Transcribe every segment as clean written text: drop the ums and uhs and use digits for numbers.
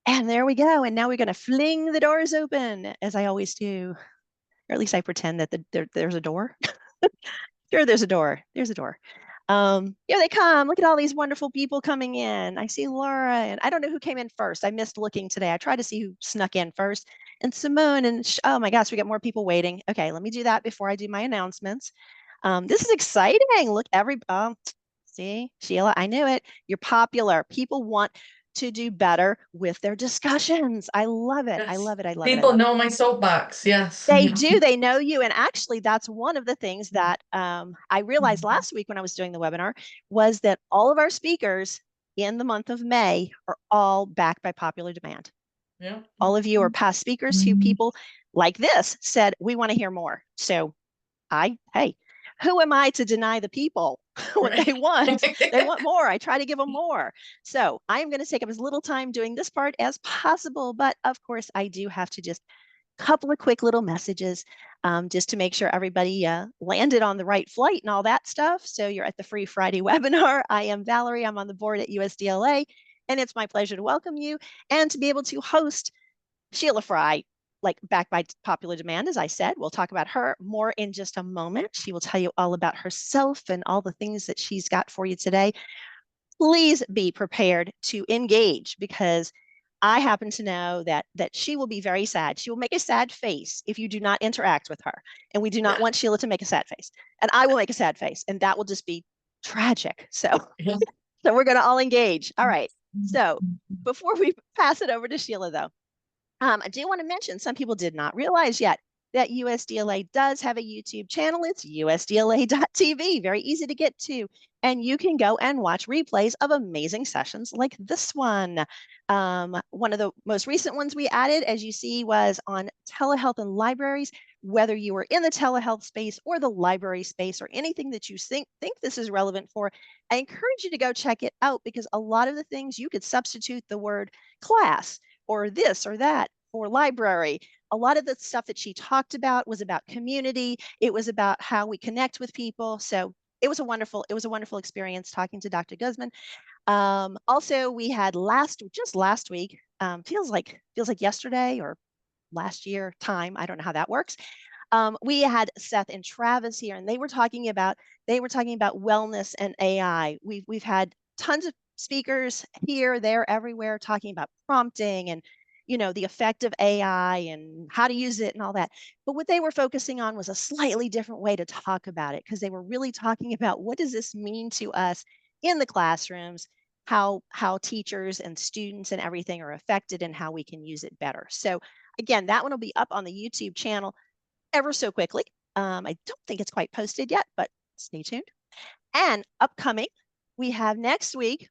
And there we go. And now we're going to fling the doors open, as I always do. Or at least I pretend that there's a door. Sure, there's a door. There's a door. Here they come. Look at all these wonderful people coming in. I see Laura, and I don't know who came in first. I missed looking today. I tried to see who snuck in first. And Simone, and oh my gosh, we got more people waiting. Okay, let me do that before I do my announcements. This is exciting. Look, see, Sheila, I knew it. You're popular. People want to do better with their discussions. I love it. I Yes. love it. I love it. I People love it. know my soapbox. Yes. They do, they know you. And actually, that's one of the things that I realized Mhm. last week when I was doing the webinar was that all of our speakers in the month of May are all backed by popular demand. Yeah. All of you are past speakers who people like this said, we want to hear more. So hey, who am I to deny the people what they Right. want? They want more. I try to give them more. So I'm going to take up as little time doing this part as possible. But of course, I do have to just couple of quick little messages just to make sure everybody landed on the right flight and all that stuff. So you're at the Free Friday webinar. I am Valerie. I'm on the board at USDLA, and it's my pleasure to welcome you and to be able to host Sheila Fry, like backed by popular demand, as I said. We'll talk about her more in just a moment. She will tell you all about herself and all the things that she's got for you today. Please be prepared to engage because I happen to know that she will be very sad. She will make a sad face if you do not interact with her. And we do not Yeah. want Sheila to make a sad face. And I will make a sad face, and that will just be tragic. So Yeah. so we're going to all engage. All right. So before we pass it over to Sheila, though, I do want to mention some people did not realize yet that USDLA does have a YouTube channel. It's usdla.tv, very easy to get to. And you can go and watch replays of amazing sessions like this one. One of the most recent ones we added, as you see, was on telehealth and libraries. Whether you are in the telehealth space or the library space or anything that you think this is relevant for, I encourage you to go check it out because a lot of the things you could substitute the word class or this or that or library. A lot of the stuff that she talked about was about community. It was about how we connect with people. So it was a wonderful experience talking to Dr. Guzman. Also, we had just last week, feels like yesterday or last year time. I don't know how that works. We had Seth and Travis here, and they were talking about wellness and AI. We've had tons of speakers here, there, everywhere talking about prompting and the effect of AI and how to use it and all that. But what they were focusing on was a slightly different way to talk about it because they were really talking about what does this mean to us in the classrooms, how teachers and students and everything are affected and how we can use it better. So again, that one will be up on the YouTube channel ever so quickly. I don't think it's quite posted yet, but stay tuned. And upcoming, we have next week,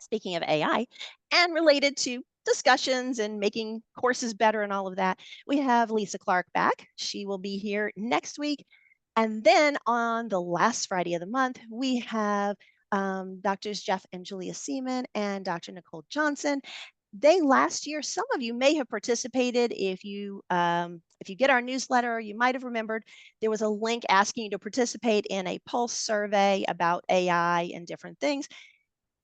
speaking of AI, and related to discussions and making courses better and all of that, we have Lisa Clark back. She will be here next week. And then on the last Friday of the month, we have Doctors Jeff and Julia Seaman and Dr. Nicole Johnson. They last year, some of you may have participated. If you get our newsletter, you might have remembered there was a link asking you to participate in a pulse survey about AI and different things.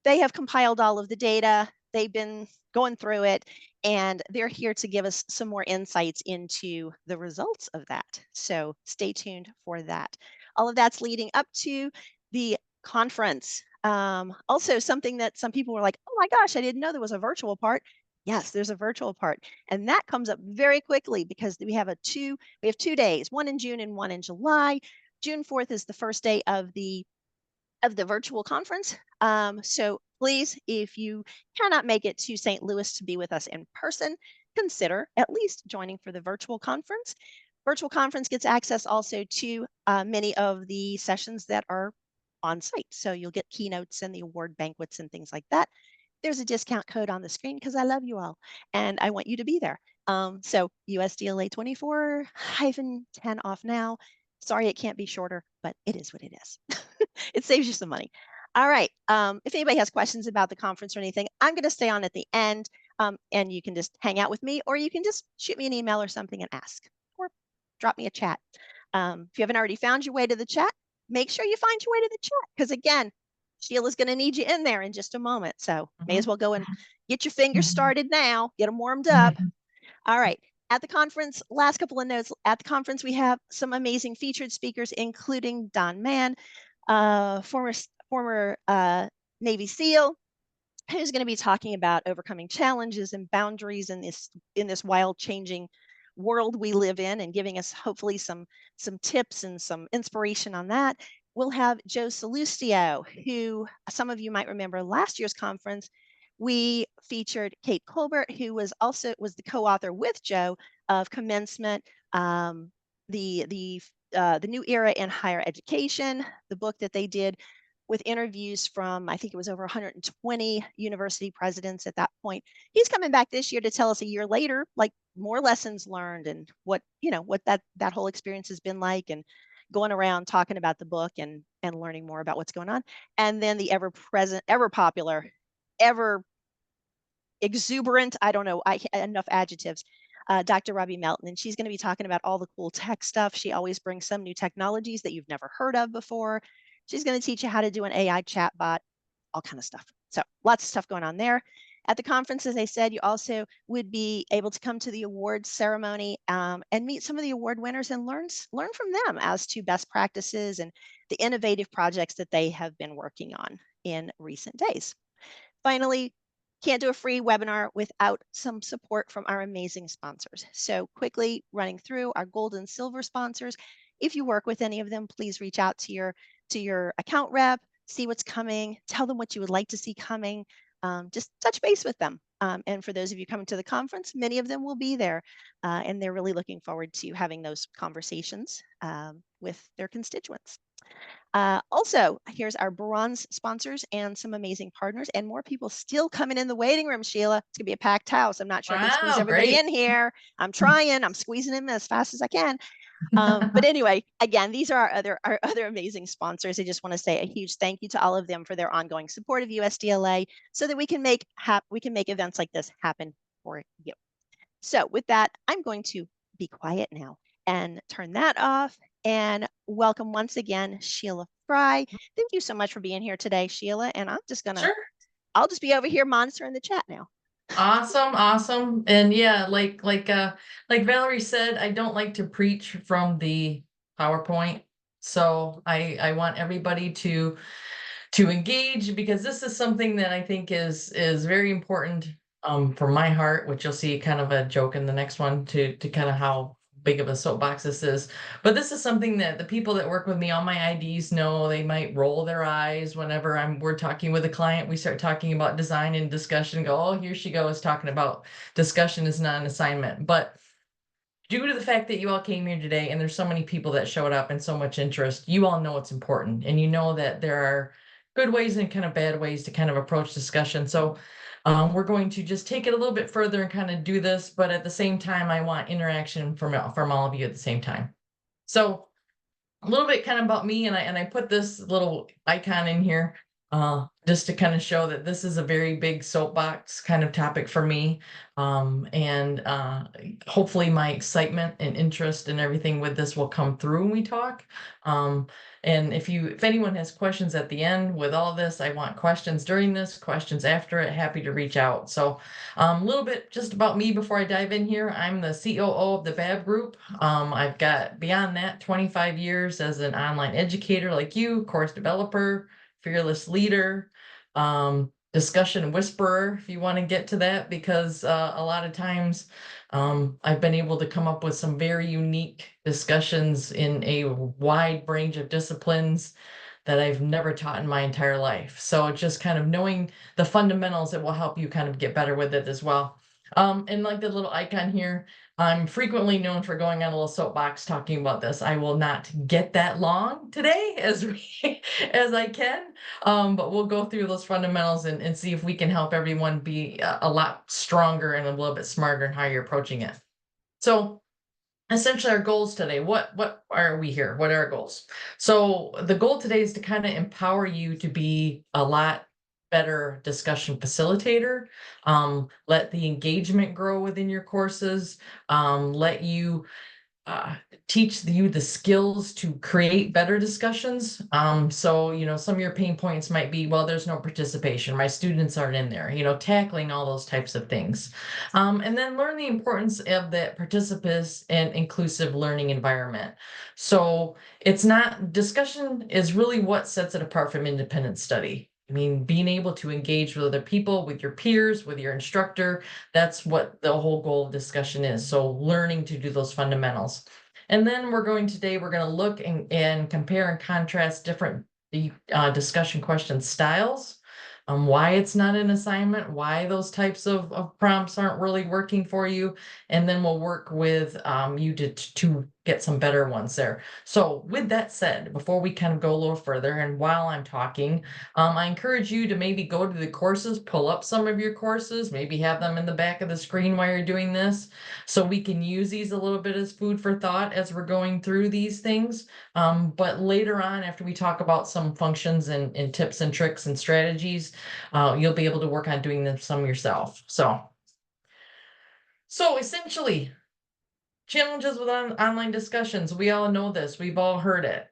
They have compiled all of the data. They've been going through it, and they're here to give us some more insights into the results of that. So stay tuned for that. All of that's leading up to the conference. Also, something that some people were like, oh my gosh, I didn't know there was a virtual part. Yes, there's a virtual part. And that comes up very quickly because we have 2 days, one in June and one in July. June 4th is the first day of the virtual conference. So please, if you cannot make it to St. Louis to be with us in person, consider at least joining for the virtual conference. Virtual conference gets access also to many of the sessions that are on site. So you'll get keynotes and the award banquets and things like that. There's a discount code on the screen because I love you all and I want you to be there. So USDLA 24-10 off now. Sorry, it can't be shorter, but it is what it is. It saves you some money. All right. If anybody has questions about the conference or anything, I'm going to stay on at the end and you can just hang out with me or you can just shoot me an email or something and ask or drop me a chat. If you haven't already found your way to the chat, make sure you find your way to the chat because again, Sheila's going to need you in there in just a moment. So may as well go and get your fingers started now, get them warmed up. All right. At the conference, last couple of notes. At the conference, we have some amazing featured speakers, including Don Mann, former Navy SEAL, who's going to be talking about overcoming challenges and boundaries in this wild changing world we live in, and giving us hopefully some tips and some inspiration on that. We'll have Joe Salustio, who some of you might remember last year's conference. We featured Kate Colbert, who was the co-author with Joe of Commencement, the new era in higher education, the book that they did with interviews from, I think it was over 120 university presidents at that point. He's coming back this year to tell us a year later, like more lessons learned and what that whole experience has been like, and going around talking about the book and learning more about what's going on. And then the ever present, ever popular, ever exuberant, I don't know, enough adjectives, Dr. Robbie Melton, and she's going to be talking about all the cool tech stuff. She always brings some new technologies that you've never heard of before. She's going to teach you how to do an AI chatbot, all kind of stuff. So lots of stuff going on there. At the conference, as I said, you also would be able to come to the awards ceremony and meet some of the award winners and learn from them as to best practices and the innovative projects that they have been working on in recent days. Finally, can't do a free webinar without some support from our amazing sponsors. So quickly running through our gold and silver sponsors. If you work with any of them, please reach out to your account rep, see what's coming, tell them what you would like to see coming, just touch base with them. And for those of you coming to the conference, many of them will be there, and they're really looking forward to having those conversations with their constituents. Also, here's our bronze sponsors and some amazing partners, and more people still coming in the waiting room, Sheila. It's going to be a packed house. I'm not sure I can squeeze everybody in here. I'm trying. I'm squeezing them as fast as I can. But anyway, again, these are our other amazing sponsors. I just want to say a huge thank you to all of them for their ongoing support of USDLA, so that we can make events like this happen for you. So with that, I'm going to be quiet now and turn that off, and welcome once again, Sheila Fry. Thank you so much for being here today, Sheila. And I'm just gonna, I'll just be over here monitoring the chat now. Awesome. And yeah, like Valerie said, I don't like to preach from the PowerPoint. So I want everybody to engage, because this is something that I think is very important for my heart, which you'll see kind of a joke in the next one to kind of how big of a soapbox this is. But this is something that the people that work with me, all my IDs know. They might roll their eyes whenever we're talking with a client. We start talking about design and discussion, go, oh, here she goes talking about discussion is not an assignment. But due to the fact that you all came here today and there's so many people that showed up and so much interest, you all know it's important, and you know that there are good ways and kind of bad ways to kind of approach discussion. So we're going to just take it a little bit further and kind of do this, but at the same time, I want interaction from all of you at the same time. So a little bit kind of about me, and I put this little icon in here just to kind of show that this is a very big soapbox kind of topic for me. And hopefully my excitement and interest and everything with this will come through when we talk. And if anyone has questions at the end with all this, I want questions during this, questions after it, happy to reach out. So a little bit just about me before I dive in here. I'm the COO of the VAB Group. I've got, beyond that, 25 years as an online educator like you, course developer, fearless leader, discussion whisperer, if you want to get to that, because a lot of times I've been able to come up with some very unique discussions in a wide range of disciplines that I've never taught in my entire life. So just kind of knowing the fundamentals that will help you kind of get better with it as well. And like the little icon here, I'm frequently known for going on a little soapbox talking about this. I will not get that long today as I can, but we'll go through those fundamentals and see if we can help everyone be a lot stronger and a little bit smarter in how you're approaching it. So essentially our goals today, what are we here? What are our goals? So the goal today is to kind of empower you to be a lot better discussion facilitator, let the engagement grow within your courses, let you teach you the skills to create better discussions. So, some of your pain points might be, well, there's no participation. My students aren't in there, tackling all those types of things. And then learn the importance of that participants and inclusive learning environment. So it's not, discussion is really what sets it apart from independent study. I mean, being able to engage with other people, with your peers, with your instructor, that's what the whole goal of discussion is. So learning to do those fundamentals. And then we're going to look and compare and contrast different discussion question styles, why it's not an assignment, why those types of prompts aren't really working for you. And then we'll work with you to get some better ones there. So with that said, before we kind of go a little further, and while I'm talking, I encourage you to maybe go to the courses, pull up some of your courses, maybe have them in the back of the screen while you're doing this, so we can use these a little bit as food for thought as we're going through these things. But later on, after we talk about some functions and tips and tricks and strategies, you'll be able to work on doing them some yourself. So essentially, challenges with online discussions. We all know this. We've all heard it.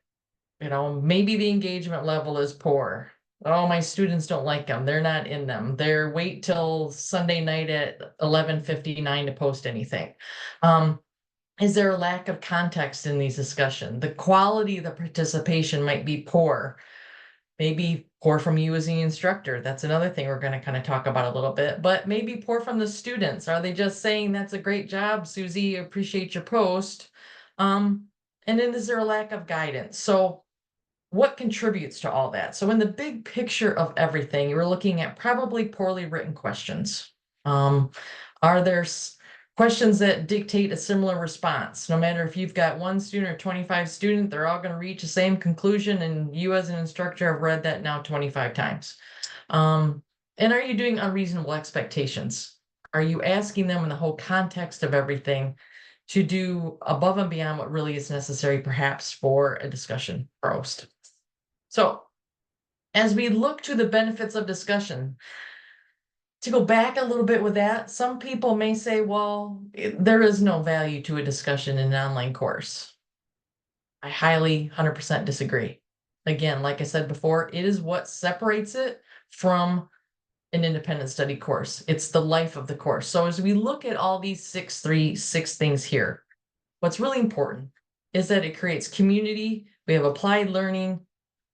Maybe the engagement level is poor. Oh, my students don't like them. They're not in them. They're wait till Sunday night at 11:59 to post anything. Is there a lack of context in these discussions? The quality of the participation might be poor. Maybe poor from you as the instructor. That's another thing we're going to kind of talk about a little bit, but maybe poor from the students. Are they just saying, that's a great job, Susie, appreciate your post? And then is there a lack of guidance? So what contributes to all that? So in the big picture of everything, you're looking at probably poorly written questions. Are there questions that dictate a similar response? No matter if you've got one student or 25 students, they're all going to reach the same conclusion, and you as an instructor have read that now 25 times. And are you doing unreasonable expectations? Are you asking them in the whole context of everything to do above and beyond what really is necessary, perhaps, for a discussion roast? So as we look to the benefits of discussion, to go back a little bit with that, some people may say, well, there is no value to a discussion in an online course. I highly 100% disagree. Again, like I said before, it is what separates it from an independent study course. It's the life of the course. So as we look at all these six things here, what's really important is that it creates community. We have applied learning.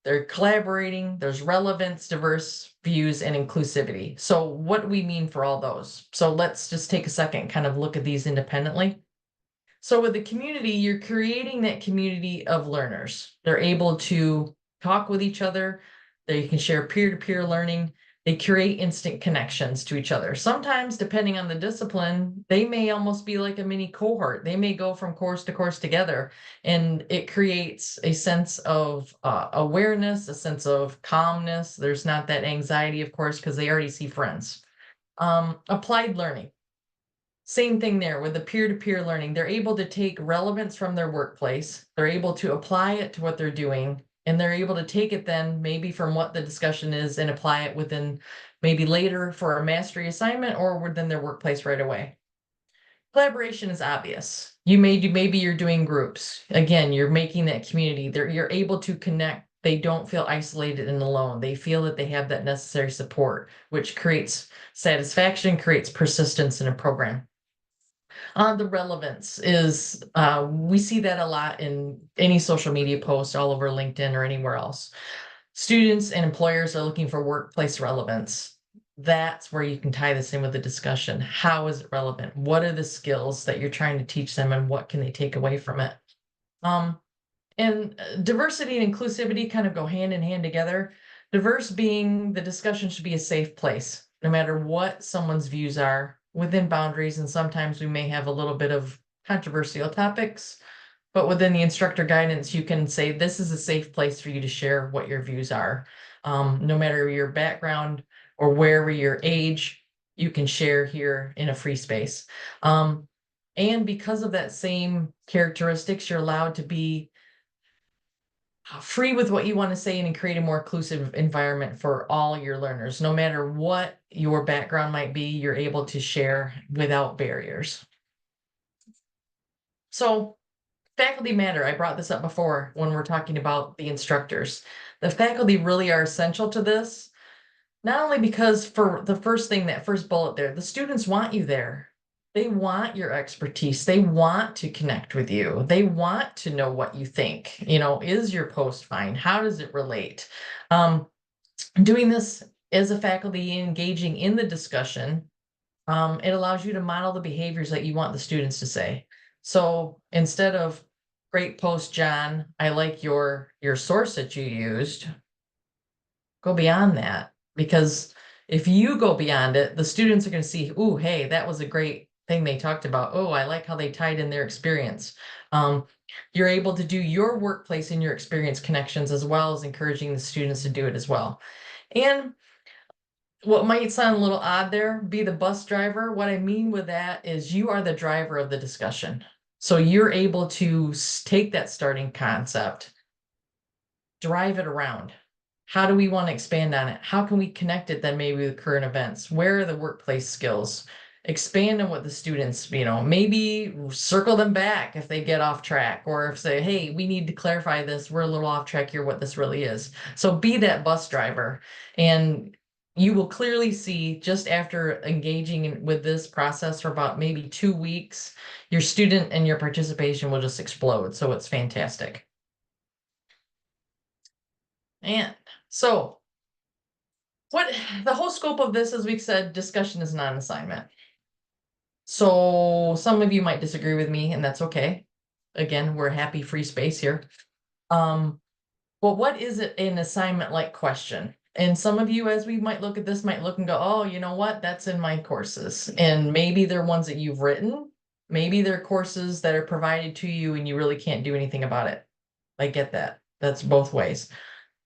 They're collaborating, there's relevance, diverse views, and inclusivity. So what do we mean for all those? So let's just take a second and kind of look at these independently. So with the community, you're creating that community of learners. They're able to talk with each other. They can share peer-to-peer learning. They create instant connections to each other. Sometimes, depending on the discipline, they may almost be like a mini cohort. They may go from course to course together, and it creates a sense of awareness, a sense of calmness. There's not that anxiety, of course, because they already see friends. Applied learning. Same thing there with the peer-to-peer learning. They're able to take relevance from their workplace. They're able to apply it to what they're doing, and they're able to take it then maybe from what the discussion is and apply it within maybe later for a mastery assignment or within their workplace right away. Collaboration is obvious. Maybe you're doing groups. Again, you're making that community. You're able to connect. They don't feel isolated and alone. They feel that they have that necessary support, which creates satisfaction, creates persistence in a program. The relevance is, we see that a lot in any social media post all over LinkedIn or anywhere else. Students and employers are looking for workplace relevance. That's where you can tie this in with the discussion. How is it relevant? What are the skills that you're trying to teach them, and what can they take away from it? And diversity and inclusivity kind of go hand in hand together. Diverse being the discussion should be a safe place, no matter what someone's views are, within boundaries. And sometimes we may have a little bit of controversial topics, but within the instructor guidance, you can say, this is a safe place for you to share what your views are. No matter your background or wherever your age, you can share here in a free space. And because of that same characteristics, you're allowed to be free with what you want to say and create a more inclusive environment for all your learners. No matter what your background might be, you're able to share without barriers. So faculty matter. I brought this up before when we're talking about the instructors. The faculty really are essential to this, not only because for the first thing, that first bullet there, the students want you there. They want your expertise. They want to connect with you. They want to know what you think. Is your post fine? How does it relate? Doing this as a faculty, engaging in the discussion, it allows you to model the behaviors that you want the students to say. So instead of great post, John, I like your source that you used, go beyond that. Because if you go beyond it, the students are going to see, oh, hey, that was a great thing they talked about. Oh, I like how they tied in their experience. You're able to do your workplace and your experience connections, as well as encouraging the students to do it as well. And what might sound a little odd there, be the bus driver. What I mean with that is you are the driver of the discussion. So you're able to take that starting concept, drive it around. How do we want to expand on it? How can we connect it then maybe with current events? Where are the workplace skills? Expand on what the students, maybe circle them back if they get off track, or if say, hey, we need to clarify this. We're a little off track here, what this really is. So be that bus driver. And you will clearly see, just after engaging with this process for about maybe 2 weeks, your student and your participation will just explode. So it's fantastic. And so what the whole scope of this, as we said, discussion is not an assignment. So some of you might disagree with me, and that's okay. Again, we're happy free space here. But what is it an assignment like question? And some of you, as we might look at this, might look and go, oh, you know what? That's in my courses. And maybe they're ones that you've written. Maybe they're courses that are provided to you and you really can't do anything about it. I get that. That's both ways.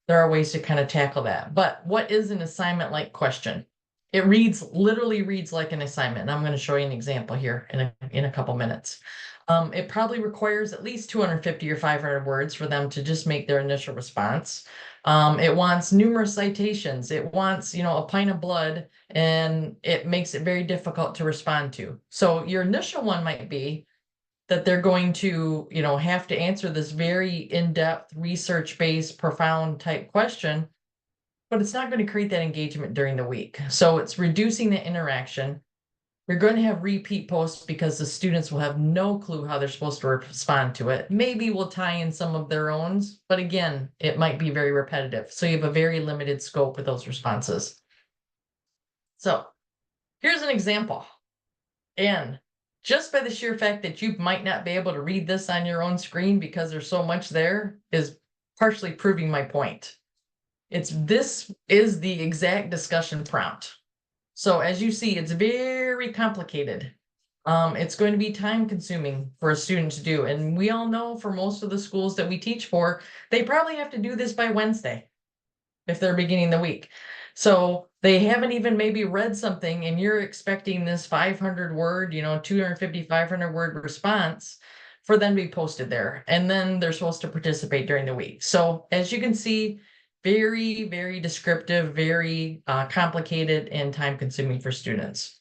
There are ways to kind of tackle that. But what is an assignment like question? It literally reads like an assignment. And I'm going to show you an example here in a couple minutes. It probably requires at least 250 or 500 words for them to just make their initial response. It wants numerous citations. It wants, a pint of blood, and it makes it very difficult to respond to. So your initial one might be that they're going to, have to answer this very in-depth, research-based, profound type question, but it's not going to create that engagement during the week. So it's reducing the interaction. You're going to have repeat posts because the students will have no clue how they're supposed to respond to it. Maybe we'll tie in some of their own, but again, it might be very repetitive. So you have a very limited scope with those responses. So here's an example. And just by the sheer fact that you might not be able to read this on your own screen because there's so much there is partially proving my point. This is the exact discussion prompt. So as you see, it's very complicated. It's going to be time consuming for a student to do. And we all know, for most of the schools that we teach for, they probably have to do this by Wednesday if they're beginning the week. So they haven't even maybe read something, and you're expecting this 500 word, 250, 500 word response for them to be posted there. And then they're supposed to participate during the week. So as you can see, very, very descriptive, very complicated, and time consuming for students.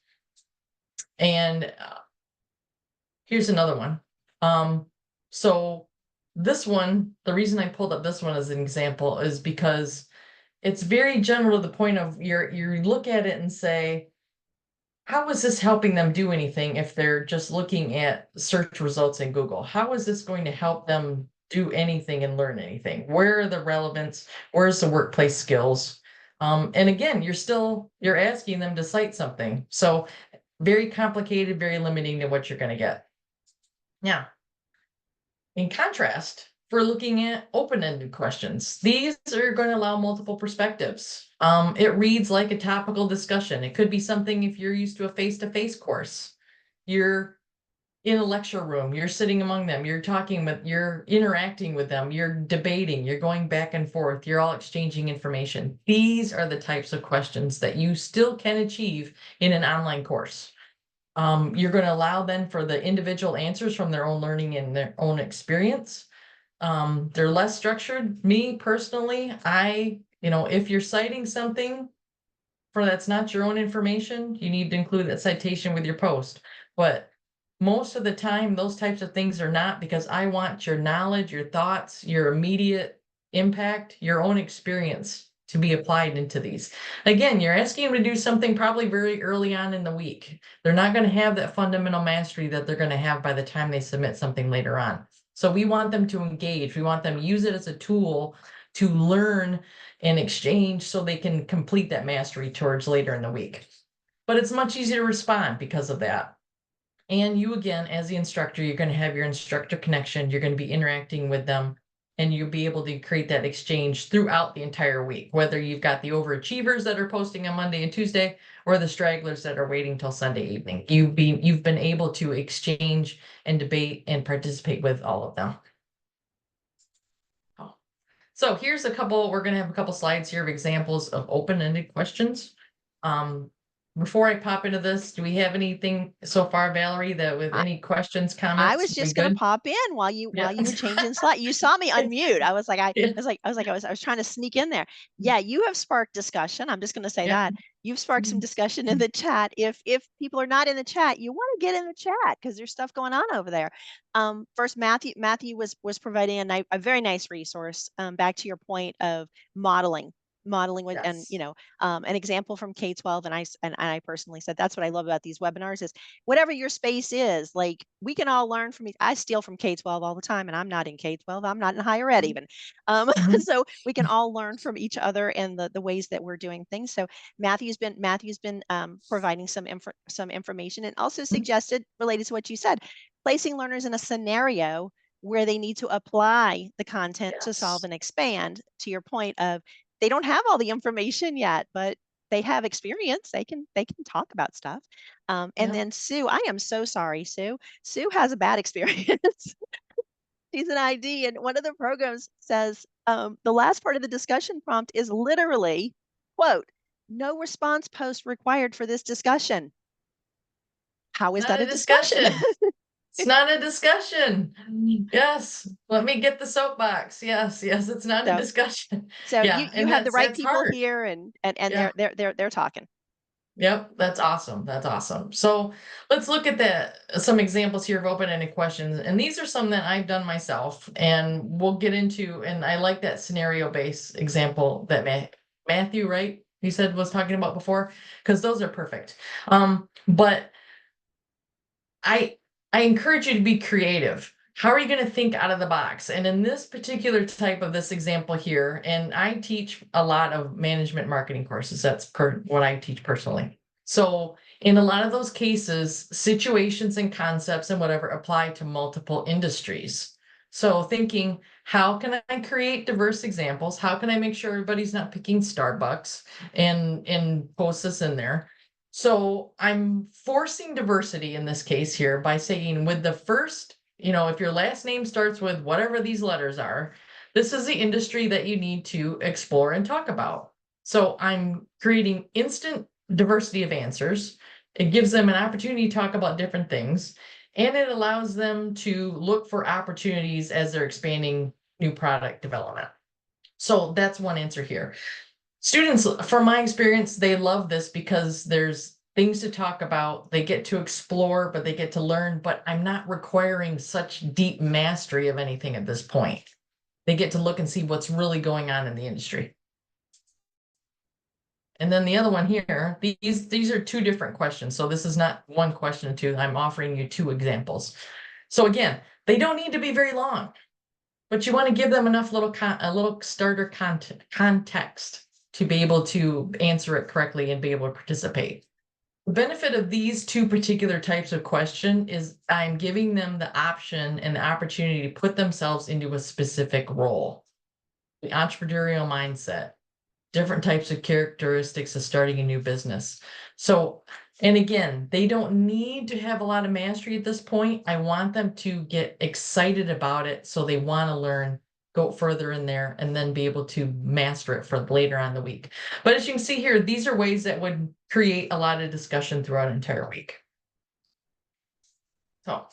And here's another one. So this one, the reason I pulled up this one as an example is because it's very general to the point of you look at it and say, how is this helping them do anything if they're just looking at search results in Google? How is this going to help them do anything and learn anything? Where are the relevance? Where's the workplace skills? And again, you're asking them to cite something. So very complicated, very limiting to what you're going to get. Now, in contrast, for looking at open-ended questions, these are going to allow multiple perspectives. It reads like a topical discussion. It could be something, if you're used to a face-to-face course, you're in a lecture room, you're sitting among them, you're interacting with them, you're debating, you're going back and forth, you're all exchanging information. These are the types of questions that you still can achieve in an online course. You're going to allow then for the individual answers from their own learning and their own experience. They're less structured. Me personally, if you're citing something that's not your own information, you need to include that citation with your post. But most of the time, those types of things are not, because I want your knowledge, your thoughts, your immediate impact, your own experience to be applied into these. Again, you're asking them to do something probably very early on in the week. They're not going to have that fundamental mastery that they're going to have by the time they submit something later on. So we want them to engage. We want them to use it as a tool to learn and exchange so they can complete that mastery towards later in the week. But it's much easier to respond because of that. And you, again, as the instructor, you're going to have your instructor connection. You're going to be interacting with them, and you'll be able to create that exchange throughout the entire week, whether you've got the overachievers that are posting on Monday and Tuesday, or the stragglers that are waiting till Sunday evening. You've been able to exchange and debate and participate with all of them. So here's we're going to have a couple slides here of examples of open-ended questions. Before I pop into this, do we have anything so far, Valerie, that with any questions, comments? I was We just going to good? pop in while you Yeah. were changing slide. You saw me unmute. I was Yeah. I was trying to sneak in there. Yeah, you have sparked discussion. I'm just going to say Yeah. that you've sparked some discussion in the chat. If people are not in the chat, you want to get in the chat because there's stuff going on over there. First, Matthew was providing a very nice resource. Back to your point of modeling with, and Yes. an example from K-12, and I personally said that's what I love about these webinars is whatever your space is, like we can all learn from I steal from K-12 all the time, and I'm not in K-12, I'm not in higher ed even. Mhm. So we can all learn from each other and the ways that we're doing things. So Matthew's been providing some information, and also suggested, related to what you said, placing learners in a scenario where they need to apply the content to solve Yes. and expand, to your point of they don't have all the information yet, but they have experience. They can talk about stuff. And Yeah. then Sue, I am so sorry, Sue. Sue has a bad experience. She's an ID, and one of the programs says the last part of the discussion prompt is literally, quote, "No response post required for this discussion." How is Not that a a discussion? discussion. It's not a discussion. Yes. Let me get the soapbox. Yes. Yes. It's not a So discussion. so Yeah. you And have the right that's people hard. here, and Yeah. they're talking. Yep, that's awesome. That's awesome. So let's look at some examples here of open-ended questions. And these are some that I've done myself, and we'll get into, and I like that scenario-based example that Matthew, right? You said was talking about before, because those are perfect. But I I encourage you to be creative. How are you going to think out of the box? And in this particular type of this example here, and I teach a lot of management marketing courses. That's what I teach personally. So in a lot of those cases, situations and concepts and whatever apply to multiple industries. So thinking, how can I create diverse examples? How can I make sure everybody's not picking Starbucks and post this in there? So I'm forcing diversity in this case here by saying with the first, if your last name starts with whatever these letters are, this is the industry that you need to explore and talk about. So I'm creating instant diversity of answers. It gives them an opportunity to talk about different things, and it allows them to look for opportunities as they're expanding new product development. So that's one answer here. Students, from my experience, they love this because there's things to talk about. They get to explore, but they get to learn. But I'm not requiring such deep mastery of anything at this point. They get to look and see what's really going on in the industry. And then the other one here, these are two different questions. So this is not one question or two. I'm offering you two examples. So again, they don't need to be very long, but you want to give them enough a little starter context to be able to answer it correctly and be able to participate. The benefit of these two particular types of question is I'm giving them the option and the opportunity to put themselves into a specific role. The entrepreneurial mindset, different types of characteristics of starting a new business. So, and again, they don't need to have a lot of mastery at this point. I want them to get excited about it so they want to learn, go further in there, and then be able to master it for later on the week. But as you can see here, these are ways that would create a lot of discussion throughout an entire week. So,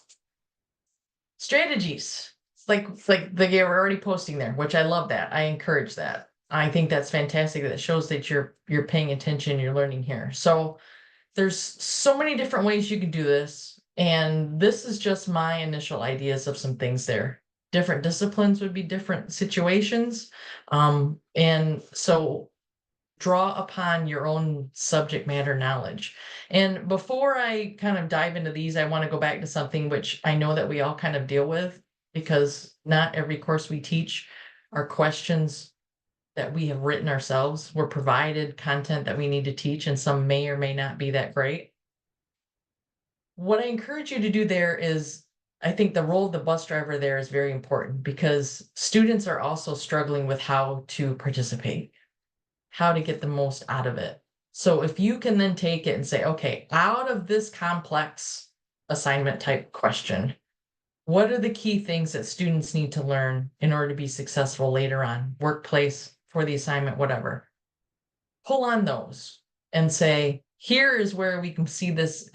strategies. Like we're already posting there, which I love that. I encourage that. I think that's fantastic. That shows that you're paying attention, you're learning here. So there's so many different ways you can do this. And this is just my initial ideas of some things there. Different disciplines would be different situations. And so draw upon your own subject matter knowledge. And before I kind of dive into these, I want to go back to something which I know that we all kind of deal with, because not every course we teach are questions that we have written ourselves. We're provided content that we need to teach, and some may or may not be that great. What I encourage you to do there is, I think the role of the bus driver there is very important, because students are also struggling with how to participate, how to get the most out of it. So if you can then take it and say, okay, out of this complex assignment type question, what are the key things that students need to learn in order to be successful later on, workplace, for the assignment, whatever? Pull on those and say, here is where we can see this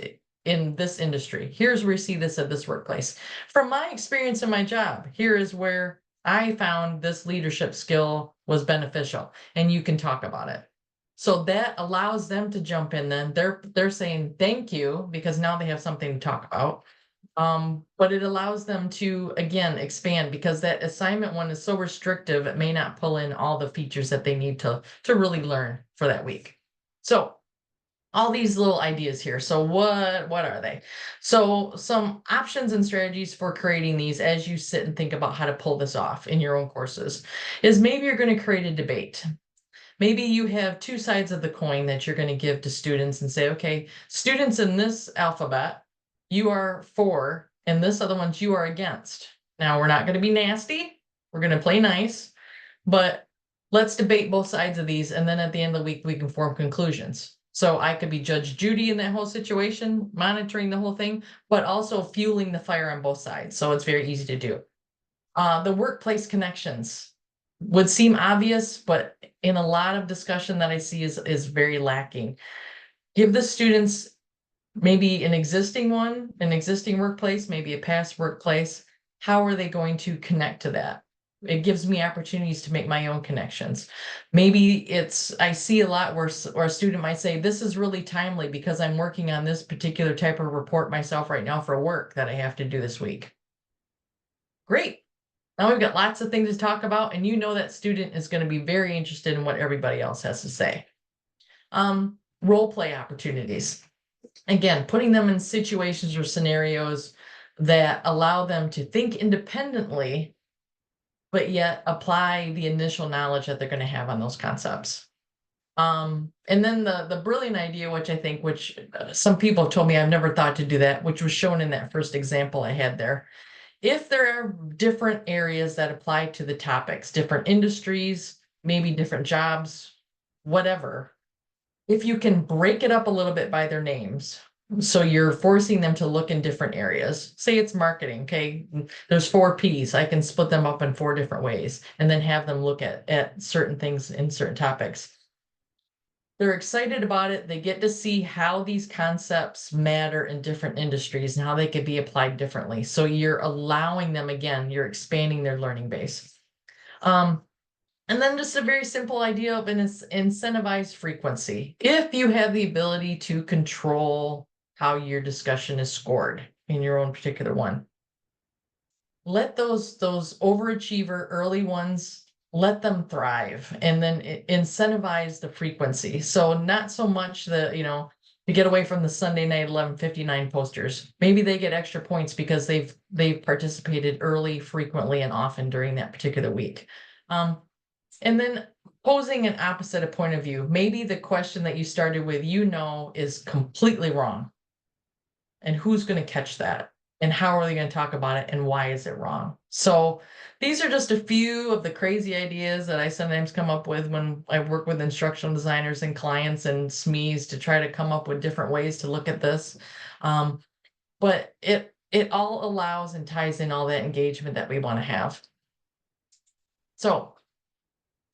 in this industry. Here's where we see this at this workplace. From my experience in my job, here is where I found this leadership skill was beneficial, and you can talk about it. So that allows them to jump in. Then they're saying thank you, because now they have something to talk about. But it allows them to, again, expand, because that assignment one is so restrictive, it may not pull in all the features that they need to really learn for that week. So all these little ideas here. So what are they? So some options and strategies for creating these as you sit and think about how to pull this off in your own courses is, maybe you're going to create a debate. Maybe you have two sides of the coin that you're going to give to students and say, okay, students in this alphabet, you are for, and this other ones you are against. Now, we're not going to be nasty. We're going to play nice, but let's debate both sides of these. And then at the end of the week, we can form conclusions. So I could be Judge Judy in that whole situation, monitoring the whole thing, but also fueling the fire on both sides. So it's very easy to do. The workplace connections would seem obvious, but in a lot of discussion that I see is very lacking. Give the students maybe an existing workplace, maybe a past workplace. How are they going to connect to that? It gives me opportunities to make my own connections. Maybe I see a lot where a student might say, this is really timely because I'm working on this particular type of report myself right now for work that I have to do this week. Great. Now we've got lots of things to talk about, and you know that student is going to be very interested in what everybody else has to say. Role play opportunities. Again, putting them in situations or scenarios that allow them to think independently, but yet apply the initial knowledge that they're going to have on those concepts. And then the brilliant idea, which some people told me I've never thought to do that, which was shown in that first example I had there. If there are different areas that apply to the topics, different industries, maybe different jobs, whatever, if you can break it up a little bit by their names, so you're forcing them to look in different areas. Say it's marketing, okay? There's 4 Ps. I can split them up in 4 different ways and then have them look at certain things in certain topics. They're excited about it. They get to see how these concepts matter in different industries and how they could be applied differently. So you're allowing them, again, you're expanding their learning base. And then just a very simple idea of an incentivized frequency. If you have the ability to control how your discussion is scored in your own particular one, let those overachiever early ones, let them thrive, and then incentivize the frequency. So not so much to get away from the Sunday night 11:59 posters. Maybe they get extra points because they've participated early, frequently, and often during that particular week. And then posing an opposite point of view. Maybe the question that you started with, is completely wrong. And who's going to catch that? And how are they going to talk about it? And why is it wrong? So these are just a few of the crazy ideas that I sometimes come up with when I work with instructional designers and clients and SMEs to try to come up with different ways to look at this. But it all allows and ties in all that engagement that we want to have. So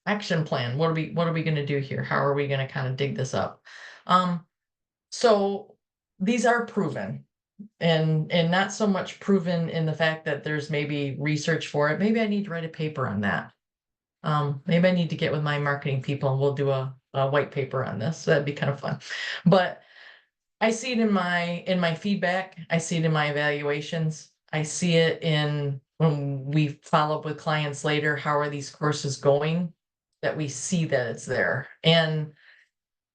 action plan. What are we going to do here? How are we going to kind of dig this up? So these are proven, and not so much proven in the fact that there's maybe research for it. Maybe I need to write a paper on that. Maybe I need to get with my marketing people and we'll do a white paper on this. So that'd be kind of fun. But I see it in my feedback. I see it in my evaluations. I see it in when we follow up with clients later, how are these courses going? That we see that it's there. And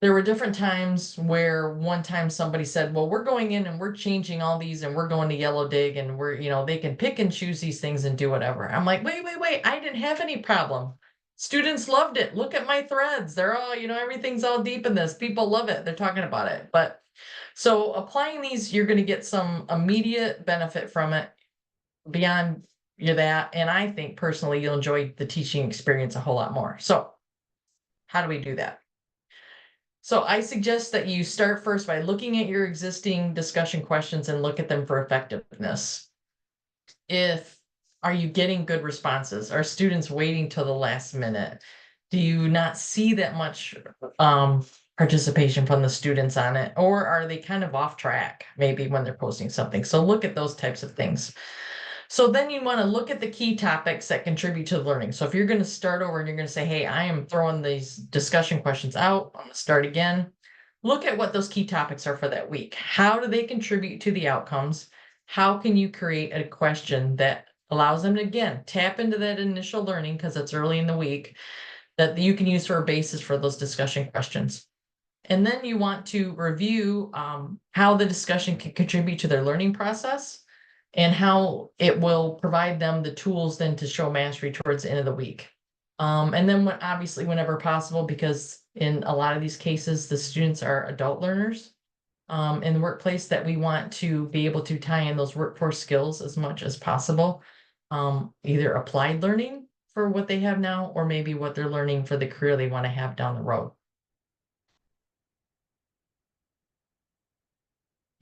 there were different times where one time somebody said, well, we're going in and we're changing all these and we're going to yellow dig and we're, they can pick and choose these things and do whatever. I'm like, wait, I didn't have any problem. Students loved it. Look at my threads. They're all, everything's all deep in this. People love it. They're talking about it. But so applying these, you're going to get some immediate benefit from it beyond that. And I think personally, you'll enjoy the teaching experience a whole lot more. So how do we do that? So I suggest that you start first by looking at your existing discussion questions and look at them for effectiveness. Are you getting good responses? Are students waiting till the last minute? Do you not see that much participation from the students on it? Or are they kind of off track maybe when they're posting something? So look at those types of things. So then you want to look at the key topics that contribute to the learning. So if you're going to start over and you're going to say, hey, I am throwing these discussion questions out, I'm going to start again. Look at what those key topics are for that week. How do they contribute to the outcomes? How can you create a question that allows them to, again, tap into that initial learning because it's early in the week that you can use for a basis for those discussion questions. And then you want to review how the discussion can contribute to their learning process and how it will provide them the tools then to show mastery towards the end of the week. And then obviously whenever possible, because in a lot of these cases, the students are adult learners in the workplace, that we want to be able to tie in those workforce skills as much as possible. Either applied learning for what they have now, or maybe what they're learning for the career they want to have down the road.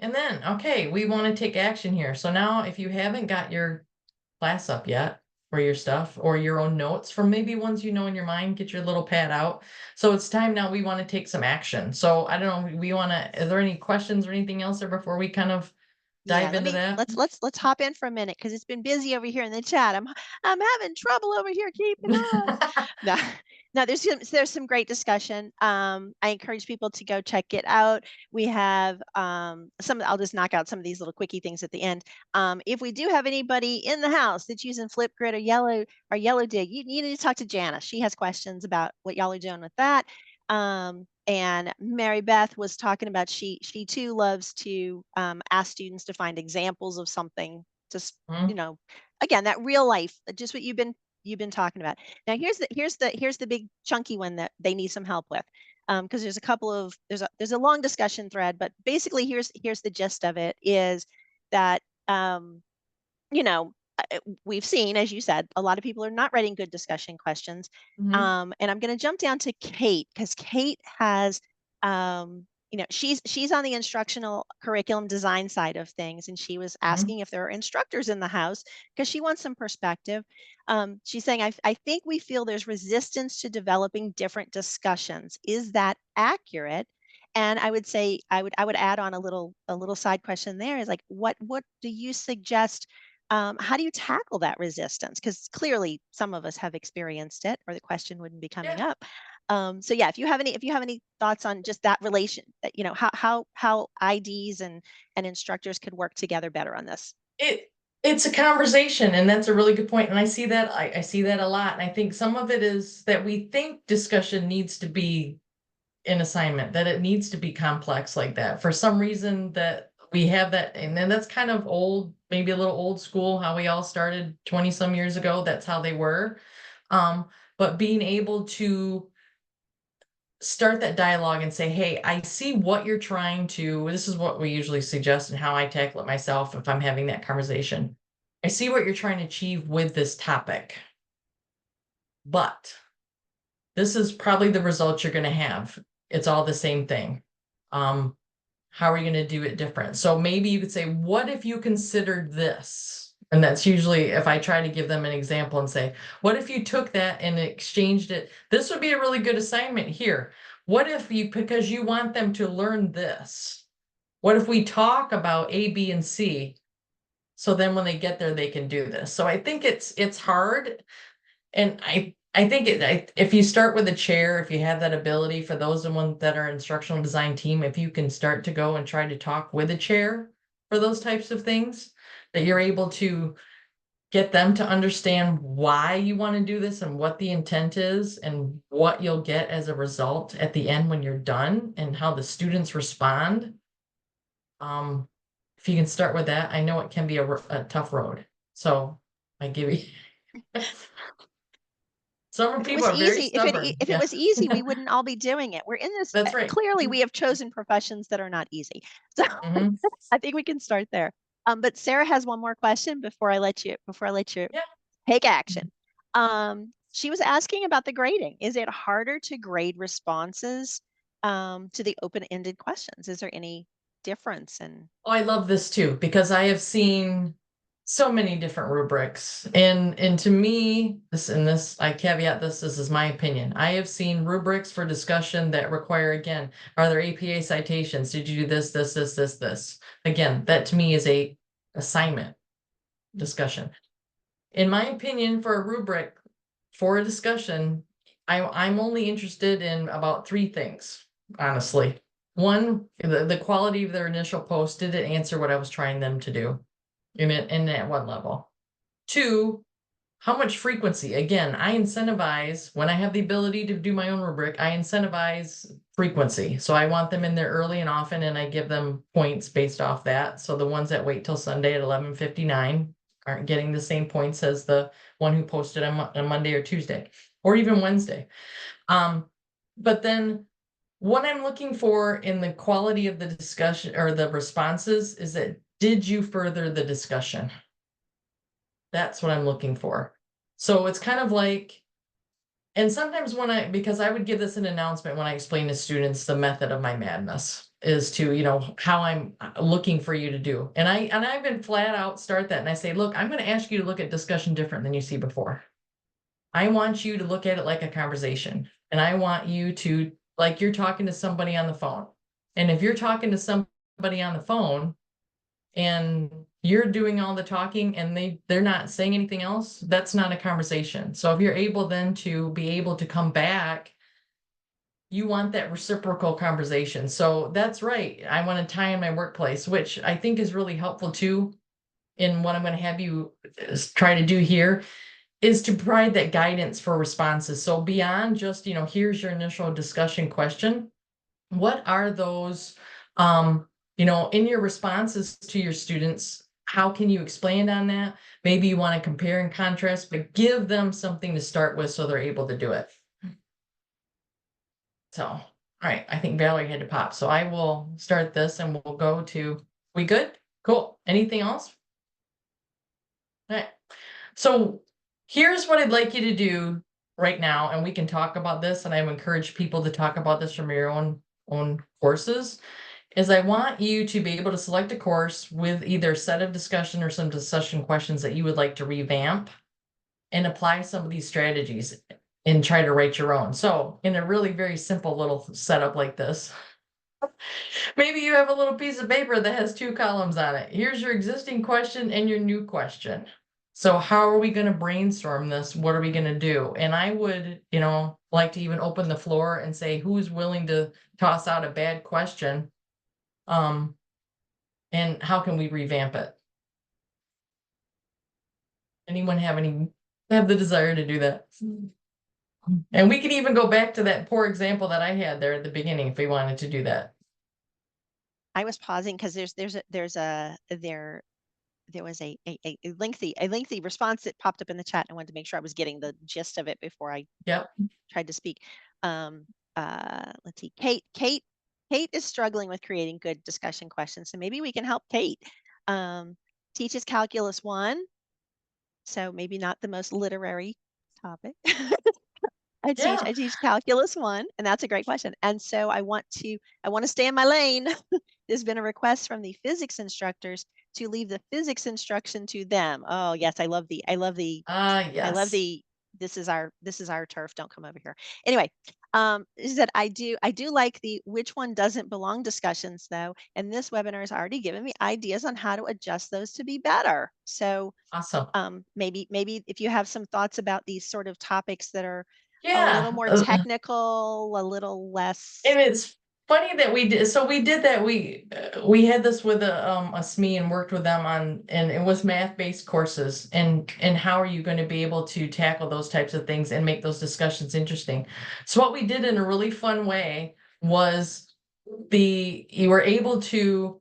And then, okay, we want to take action here. So now if you haven't got your class up yet for your stuff or your own notes from maybe ones you know in your mind, get your little pad out. So it's time now we want to take some action. So I don't know, is there any questions or anything else there before we kind of Yeah, dive into that? let's hop in for a minute because it's been busy over here in the chat. I'm having trouble over here keeping up. No, no, there's some great discussion. I encourage people to go check it out. We have I'll just knock out some of these little quickie things at the end. If we do have anybody in the house that's using Flipgrid or yellow dig, you need to talk to Jana. She has questions about what y'all are doing with that. And Mary Beth was talking about she too loves to ask students to find examples of something, just Mhm. again, that real life, just what you've been talking about. Now here's the big chunky one that they need some help with, because there's a couple of there's a long discussion thread, but basically here's the gist of it is that you know, we've seen, as you said, a lot of people are not writing good discussion questions. Mhm. And I'm going to jump down to Kate because Kate has, she's on the instructional curriculum design side of things, and she was Mhm. asking if there are instructors in the house because she wants some perspective. She's saying, I think we feel there's resistance to developing different discussions. Is that accurate? And I would say I would add on a little side question there is like what do you suggest, how do you tackle that resistance? Because clearly some of us have experienced it, or the question wouldn't be coming Yeah. up. So yeah, if you have any thoughts on just that relation, that how IDs and instructors could work together better on this. It's a conversation, and that's a really good point. And I see that a lot. And I think some of it is that we think discussion needs to be an assignment, that it needs to be complex like that for some reason, that we have that. And then that's kind of old, maybe a little old school, how we all started 20 some years ago. That's how they were. um but being able to start that dialogue and say, hey, I see what you're trying to, this is what we usually suggest and how I tackle it myself if I'm having that conversation. I see what you're trying to achieve with this topic, but this is probably the results you're going to have. It's all the same thing. How are you going to do it different? So maybe you could say, what if you considered this? And that's usually if I try to give them an example and say, what if you took that and exchanged it? This would be a really good assignment here. What if you, because you want them to learn this, what if we talk about A, B, and C? So then when they get there, they can do this. So I think it's hard. And I think if you start with a chair, if you have that ability, for those of one that are instructional design team, if you can start to go and try to talk with a chair for those types of things, that you're able to get them to understand why you want to do this and what the intent is and what you'll get as a result at the end when you're done and how the students respond. If you can start with that, I know it can be a tough road. So I give you. Some If it people was are very easy, stubborn. if it Yeah, was easy, we wouldn't all be doing it. We're in this, that's right. clearly we have chosen professions that are not easy. So Mhm. I think we can start there. But Sarah has one more question before I let you Yeah. take action. She was asking about the grading. Is it harder to grade responses to the open-ended questions? Is there any difference in? Oh, I love this too, because I have seen so many different rubrics. And to me, I caveat this is my opinion. I have seen rubrics for discussion that require, again, are there APA citations? Did you do this? Again, that to me is a assignment discussion. In my opinion, for a rubric for a discussion, I'm only interested in about three things, honestly. One, the quality of their initial post. Did it answer what I was trying them to do in at one level? Two, how much frequency? Again, I incentivize when I have the ability to do my own rubric, I incentivize frequency. So I want them in there early and often, and I give them points based off that. So the ones that wait till Sunday at 11:59 aren't getting the same points as the one who posted on Monday or Tuesday or even Wednesday. But then what I'm looking for in the quality of the discussion or the responses is that, did you further the discussion? That's what I'm looking for. So it's kind of like, and sometimes because I would give this an announcement when I explain to students the method of my madness is to, how I'm looking for you to do. And I've been flat out start that and I say, look, I'm going to ask you to look at discussion different than you see before. I want you to look at it like a conversation. And I want you to, like you're talking to somebody on the phone. And if you're talking to somebody on the phone and you're doing all the talking and they're not saying anything else, that's not a conversation. So if you're able then to be able to come back, you want that reciprocal conversation. So that's right. I want to tie in my workplace, which I think is really helpful too. In what I'm going to have you try to do here is to provide that guidance for responses. So beyond just, here's your initial discussion question, what are those, in your responses to your students, how can you expand on that? Maybe you want to compare and contrast, but give them something to start with so they're able to do it. So, all right, I think Valerie had to pop. So I will start this and we'll go to, we good? Cool. Anything else? All right. So here's what I'd like you to do right now, and we can talk about this, and I encourage people to talk about this from your own courses, is I want you to be able to select a course with either a set of discussion or some discussion questions that you would like to revamp and apply some of these strategies and try to write your own. So in a really very simple little setup like this, maybe you have a little piece of paper that has two columns on it. Here's your existing question and your new question. So how are we going to brainstorm this? What are we going to do? And I would, like to even open the floor and say, who's willing to toss out a bad question? And how can we revamp it? Anyone have the desire to do that? And we can even go back to that poor example that I had there at the beginning if we wanted to do that. I was pausing because there was a lengthy response that popped up in the chat. I wanted to make sure I was getting the gist of it before I tried to speak. Let's see, Kate is struggling with creating good discussion questions, so maybe we can help Kate. Teaches Calculus 1, so maybe not the most literary topic. I teach Calculus 1, and that's a great question. And so I want to stay in my lane. There's been a request from the physics instructors to leave the physics instruction to them. Oh yes, I love the yes. this is our turf. Don't come over here. Anyway, Is that I do like the which one doesn't belong discussions though, and this webinar has already given me ideas on how to adjust those to be better. So Awesome. maybe if you have some thoughts about these sort of topics that are a little Yeah. more technical, a little less. And it's funny that we did that. We had this with a SME and worked with them on, and it was math-based courses, and how are you going to be able to tackle those types of things and make those discussions interesting. So what we did in a really fun way was you were able to,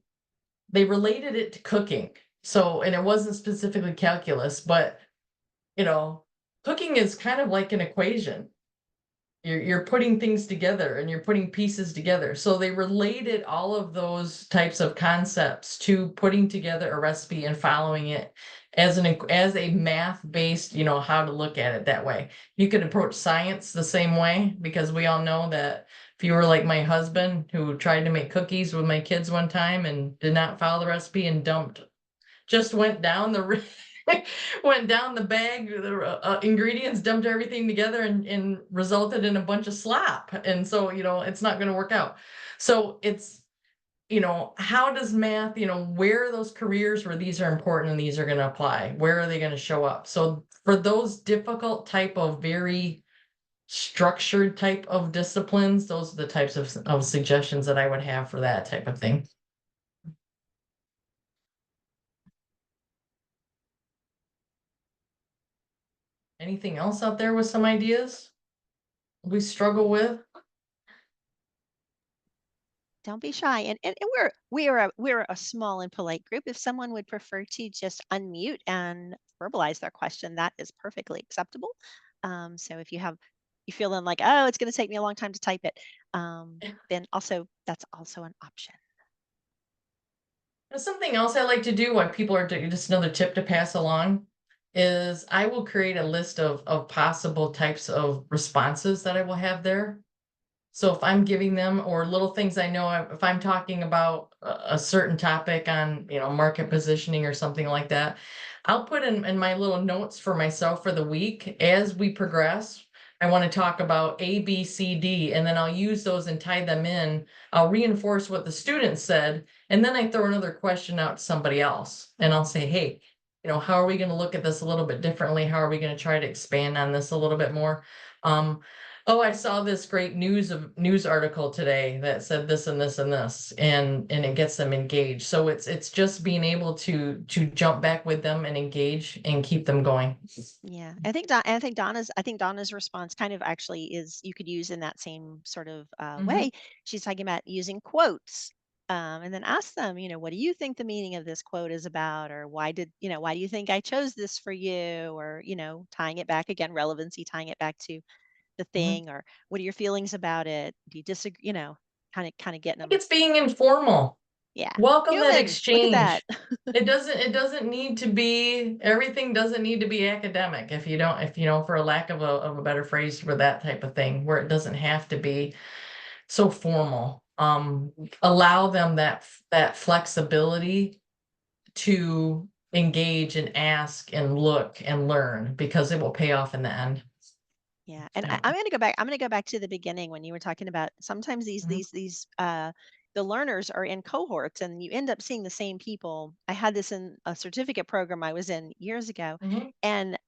they related it to cooking. So, and it wasn't specifically calculus, but you know, cooking is kind of like an equation. You're putting things together and you're putting pieces together. So they related all of those types of concepts to putting together a recipe and following it as a math-based, how to look at it that way. You could approach science the same way, because we all know that if you were like my husband, who tried to make cookies with my kids one time and did not follow the recipe and just went down the went down the bag, the ingredients, dumped everything together, and resulted in a bunch of slop. And so, it's not going to work out. So it's, how does math, where are those careers where these are important and these are going to apply? Where are they going to show up? So for those difficult type of very structured type of disciplines, those are the types of suggestions that I would have for that type of thing. Anything else out there with some ideas we struggle with? Don't be shy. And we're a small and polite group. If someone would prefer to just unmute and verbalize their question, that is perfectly acceptable. So if you feeling like, oh, it's going to take me a long time to type it, then also that's also an option. Something else I like to do while people are doing, just another tip to pass along, is I will create a list of possible types of responses that I will have there. So if I'm giving them, or little things I know, if I'm talking about a certain topic on, market positioning or something like that, I'll put in my little notes for myself for the week as we progress. I want to talk about A, B, C, D, and then I'll use those and tie them in. I'll reinforce what the students said, and then I throw another question out to somebody else, and I'll say, hey, how are we going to look at this a little bit differently? How are we going to try to expand on this a little bit more? Oh, I saw this great news article today that said this and this and this, and it gets them engaged. So it's just being able to jump back with them and engage and keep them going. Yeah, I think Donna's response kind of actually is you could use in that same sort of Mhm. way. She's talking about using quotes, and then ask them, what do you think the meaning of this quote is about, or why do you think I chose this for you, or tying it back again, relevancy, tying it back to the Mhm. thing, or what are your feelings about it? Do you disagree? Kind of getting I think them. it's being informal. Yeah, Welcome that human. Look at that. exchange. It doesn't need to be, everything doesn't need to be academic, if you don't, if for a lack of a better phrase for that type of thing, where it doesn't have to be so formal. Allow them that flexibility to engage and ask and look and learn, because it will pay off in the end. Yeah, and Yeah. I'm going to go back. I'm going to go back to the beginning when you were talking about sometimes Mhm. the learners are in cohorts and you end up seeing the same people. I had this in a certificate program I was in years ago, Mhm. and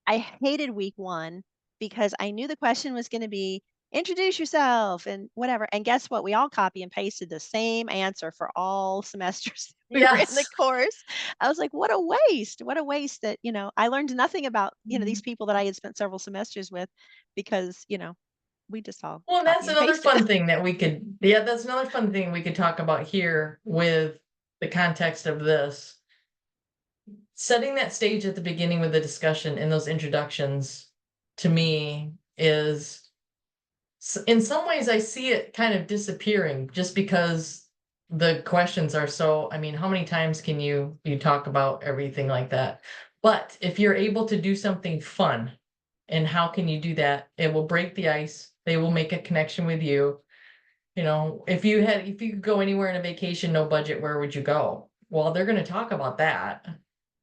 I hated week one because I knew the question was going to be introduce yourself and whatever. And guess what? We all copy and pasted the same answer for all semesters we were in the Yes. course. I was like, what a waste. What a waste that, I learned nothing about, these people that I had spent several semesters with because, we just all Well, copy that's and another pasted. fun thing that we could, yeah, that's another fun thing we could talk about here with the context of this. Setting that stage at the beginning with the discussion in those introductions, to me, is in some ways I see it kind of disappearing, just because the questions are so, I mean, how many times can you talk about everything like that? But if you're able to do something fun, and how can you do that? It will break the ice. They will make a connection with you. If you could go anywhere on a vacation, no budget, where would you go? Well, they're going to talk about that.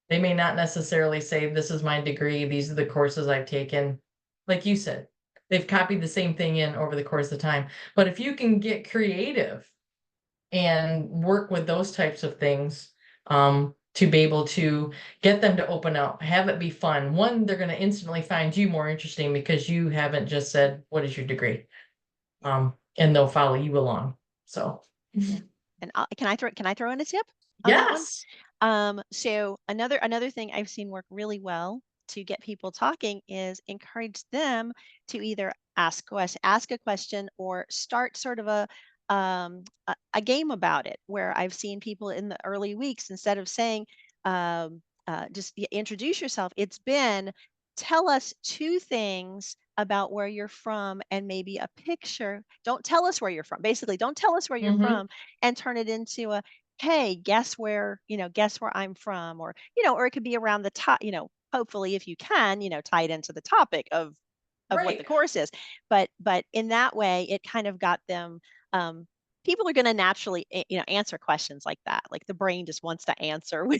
They may not necessarily say, this is my degree, these are the courses I've taken. Like you said, they've copied the same thing in over the course of time. But if you can get creative and work with those types of things, to be able to get them to open up, have it be fun. One, they're going to instantly find you more interesting because you haven't just said, "What is your degree?" And they'll follow you along. So, Yeah. And can I throw in a tip on that one? yes. So another thing I've seen work really well to get people talking is encourage them to either ask a question or start sort of a game about it, where I've seen people in the early weeks, instead of saying just introduce yourself, it's been, tell us two things about where you're from and maybe a picture. Don't tell us where you're from. Basically, don't tell us where you're Hmm. from, and turn it into a, hey, guess where I'm from, or it could be around the top, hopefully if you can, tie it into the topic of what the Right. course is. But in that way, it kind of got them, um, people are going to naturally, answer questions like that. Like the brain just wants to answer when,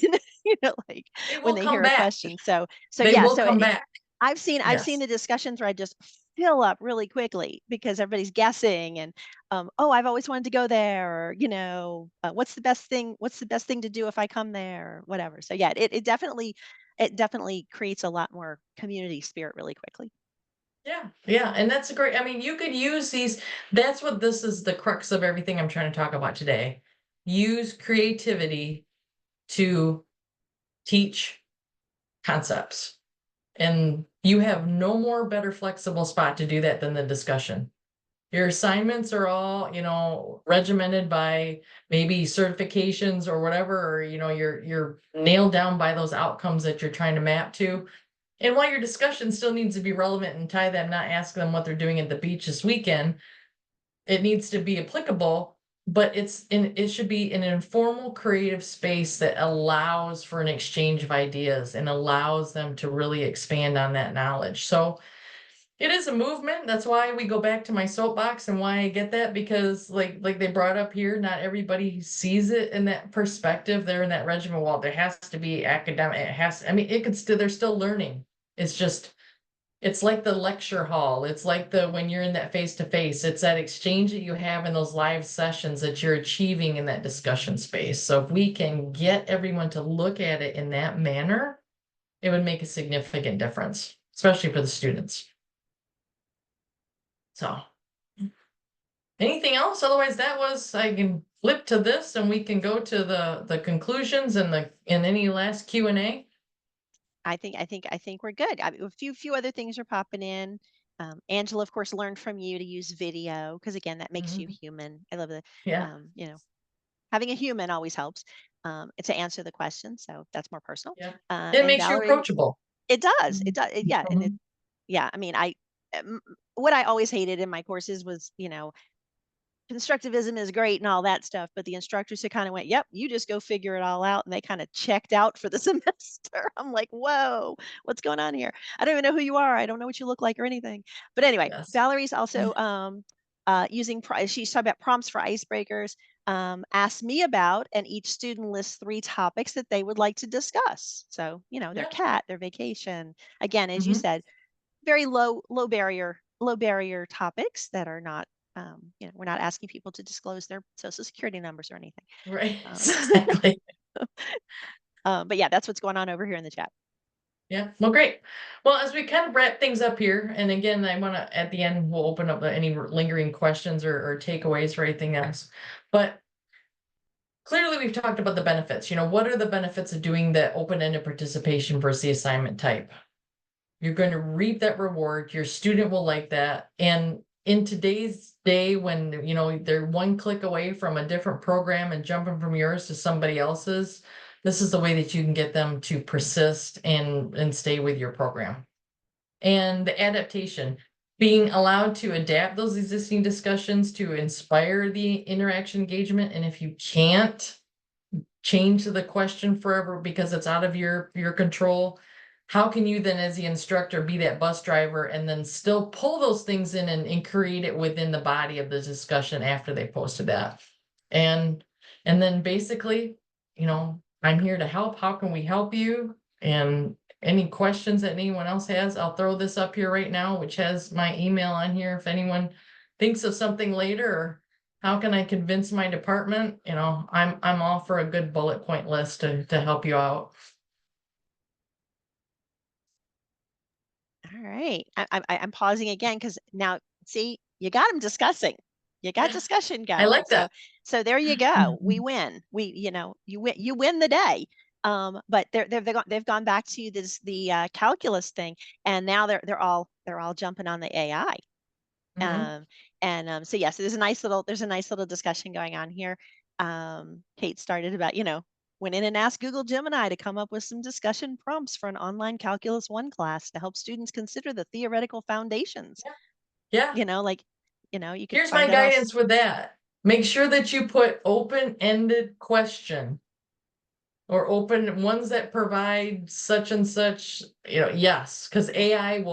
like They when will they come hear a back. question. So They yeah, will come back. I've seen Yes. the discussions where I just fill up really quickly because everybody's guessing, and oh, I've always wanted to go there, or what's the best thing to do if I come there, or whatever. So yeah, it definitely creates a lot more community spirit really quickly. Yeah. Yeah. And that's a great, I mean, you could use these. That's what this is, the crux of everything I'm trying to talk about today. Use creativity to teach concepts. And you have no more better flexible spot to do that than the discussion. Your assignments are all, regimented by maybe certifications or whatever, or you're nailed down by those outcomes that you're trying to map to. And while your discussion still needs to be relevant and tie them, not ask them what they're doing at the beach this weekend, it needs to be applicable, but it should be an informal creative space that allows for an exchange of ideas and allows them to really expand on that knowledge. So it is a movement. That's why we go back to my soapbox and why I get that, because like they brought up here, not everybody sees it in that perspective. They're in that regimen. Well, there has to be academic. I mean, it could still, they're still learning. It's just, it's like the lecture hall. It's like when you're in that face to face, it's that exchange that you have in those live sessions that you're achieving in that discussion space. So if we can get everyone to look at it in that manner, it would make a significant difference, especially for the students. So anything else? Otherwise, I can flip to this and we can go to the conclusions and any last Q&A. I think we're good. A few other things are popping in. Angela, of course, learned from you to use video because, again, that makes you Mhm. human. I love the, Yeah, um, you know, having a human always helps, to answer the question. So that's more personal. yeah. It And makes you Valerie, approachable. it does. It Mhm. does. Yeah, and Mhm. yeah. I mean, what I always hated in my courses was, constructivism is great and all that stuff, but the instructors who kind of went, "Yep, you just go figure it all out," and they kind of checked out for the semester. I'm like, "Whoa, what's going on here? I don't even know who you are. I don't know what you look like or anything." But anyway, Yes. Valerie's also she's talking about prompts for icebreakers. Ask me about, and each student lists three topics that they would like to discuss. So, their Yeah. cat, their vacation. Again, as you Mhm. said, very low barrier topics that are not, we're not asking people to disclose their social security numbers or anything. Right. um, Exactly. but yeah, that's what's going on over here in the chat. Yeah. Well, great. Well, as we kind of wrap things up here, and again, I want to, at the end, we'll open up any lingering questions or takeaways or anything else. But clearly, we've talked about the benefits. What are the benefits of doing the open-ended participation versus the assignment type? You're going to reap that reward. Your student will like that. And in today's day, when they're one click away from a different program and jumping from yours to somebody else's, this is the way that you can get them to persist and stay with your program. And the adaptation, being allowed to adapt those existing discussions to inspire the interaction engagement. And if you can't change the question forever because it's out of your control, how can you then, as the instructor, be that bus driver and then still pull those things in and create it within the body of the discussion after they posted that? And then basically, I'm here to help. How can we help you? And any questions that anyone else has. I'll throw this up here right now, which has my email on here. If anyone thinks of something later, or how can I convince my department, you know, I'm all for a good bullet point list to help you out. All right. I'm pausing again because now, see, you got them discussing. You got discussion I going. like that. So there you go. We win. You win the day. But they've gone back to the calculus thing, and now they're all jumping on the AI. Mhm. So yeah, so there's a nice little discussion going on here. Kate started about, went in and asked Google Gemini to come up with some discussion prompts for an online Calculus 1 class to help students consider the theoretical foundations. Yeah. Like, you could Here's my find that all. guidance with that. Make sure that you put open-ended question or open ones that provide such and such, yes, because AI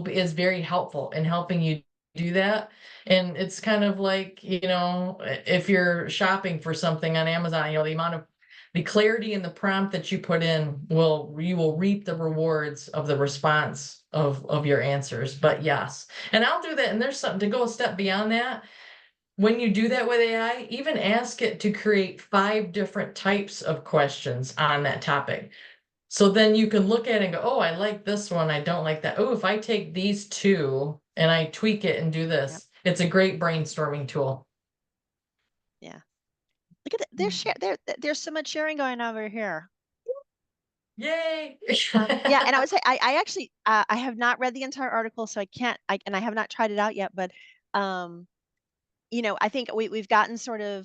is very helpful in helping you do that. And it's kind of like, if you're shopping for something on Amazon, the clarity in the prompt that you put in you will reap the rewards of the response of your answers. But yes, and I'll do that. And there's something to go a step beyond that. When you do that with AI, even ask it to create 5 different types of questions on that topic. So then you can look at it and go, oh, I like this one. I don't like that. Oh, if I take these two and I tweak it and do Yep. this, it's a great brainstorming tool. Yeah. Look at there's so much sharing going over here. Yay. Yeah, and I would say I actually I have not read the entire article, so I can't. And I have not tried it out yet. But um, I think we've gotten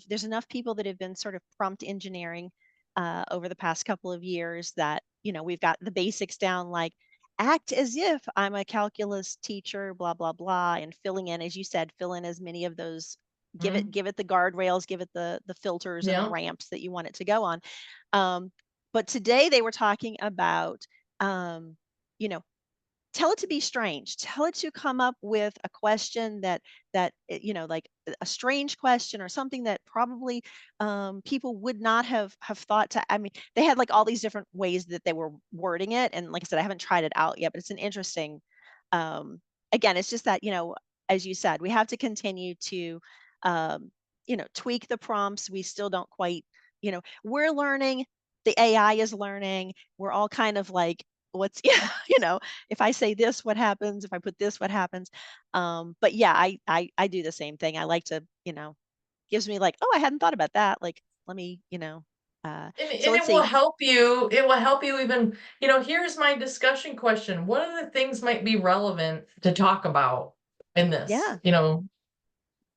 there's enough people that have been sort of prompt engineering over the past couple of years that we've got the basics down, like act as if I'm a calculus teacher, blah blah blah, and filling in, as you said, fill in as many of those. Mhm. Give it the guardrails, give it the filters and the Yeah. ramps that you want it to go on. Um, but today they were talking about, um, you know, tell it to be strange. Tell it to come up with a question like a strange question or something that probably people would not have thought to. I mean, they had like all these different ways that they were wording it, and like I said, I haven't tried it out yet, but it's an interesting. Um, Again, it's just that as you said, we have to continue to tweak the prompts. We still don't quite, we're learning. The AI is learning. We're all kind of like, what's if I say this, what happens? If I put this, what happens? But yeah, I do the same thing. I like to, gives me like, oh, I hadn't thought about that. Like, let me, so And let's it will see. help you. It will help you even, here's my discussion question. What other things might be relevant to talk about in this? Yeah,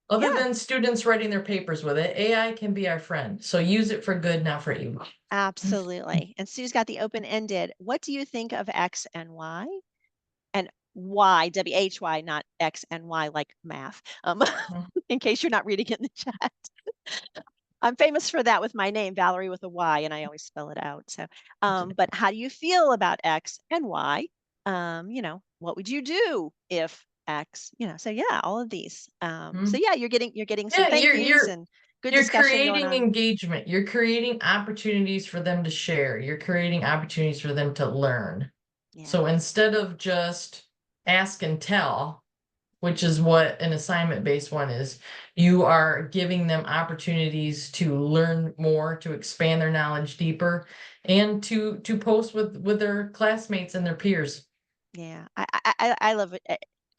Other yeah, than students writing their papers with it, AI can be our friend. So use it for good, not for evil. absolutely. And Sue's got the open-ended. What do you think of X and Y? And Y, WHY, not X and Y like math. In case you're not reading it in the chat. I'm famous for that with my name, Valerie with a Y, and I always spell it out. So, but how do you feel about X and Y? What would you do if X? So yeah, all of these. So Mhm. yeah, you're getting some Yeah, thank yous and good you're discussion going creating on. engagement. You're creating opportunities for them to share. You're creating opportunities for them to learn. Yeah, So instead of just ask and tell, which is what an assignment-based one is, you are giving them opportunities to learn more, to expand their knowledge deeper, and to post with their classmates and their peers. yeah, I love it.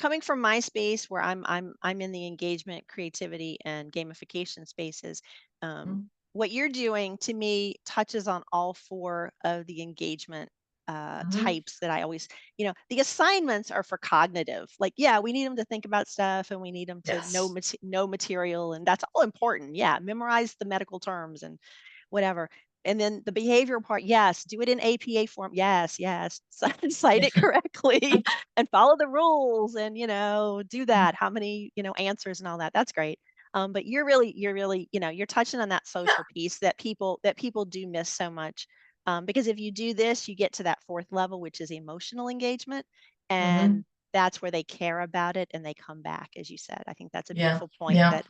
Coming from my space where I'm in the engagement, creativity, and gamification spaces. Um, Mhm. what you're doing to me touches on all 4 of the engagement Mhm. types that I always, the assignments are for cognitive. Like, yeah, we need them to think about stuff and we need them to Yes. know material, and that's all important. Yeah, memorize the medical terms and whatever. And then the behavioral part, yes, do it in APA form. Yes, yes. Cite it correctly and follow the rules and, do that. How many, answers and all that. That's great. But you're really, you're touching on that social piece that people do miss so much. Because if you do this, you get to that 4th level, which is emotional engagement. Mhm. And that's where they care about it and they come back, as you said. I think that's a Yeah. beautiful point Yeah. that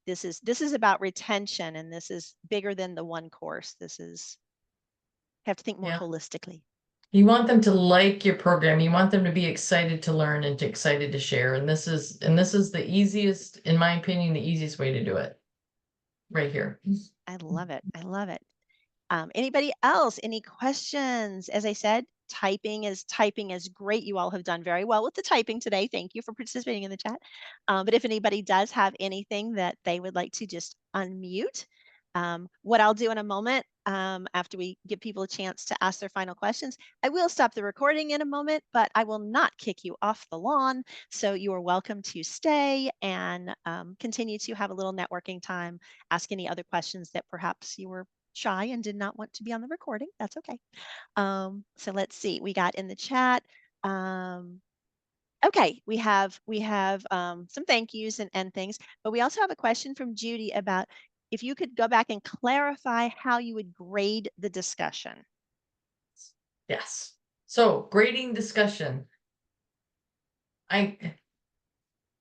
this is about retention, and this is bigger than the one course. This is have to think more Yeah. holistically. You want them to like your program. You want them to be excited to learn and excited to share. And this is the easiest, in my opinion, the easiest way to do it right here. I love it. I love it. Anybody else? Any questions? As I said, typing is great. You all have done very well with the typing today. Thank you for participating in the chat. But if anybody does have anything that they would like to just unmute, what I'll do in a moment, after we give people a chance to ask their final questions, I will stop the recording in a moment, but I will not kick you off the lawn. So you are welcome to stay and continue to have a little networking time, ask any other questions that perhaps you were shy and did not want to be on the recording. That's okay. So let's see. We got in the chat. Okay, we have some thank yous and things, but we also have a question from Judy about if you could go back and clarify how you would grade the discussion. Yes. So grading discussion. I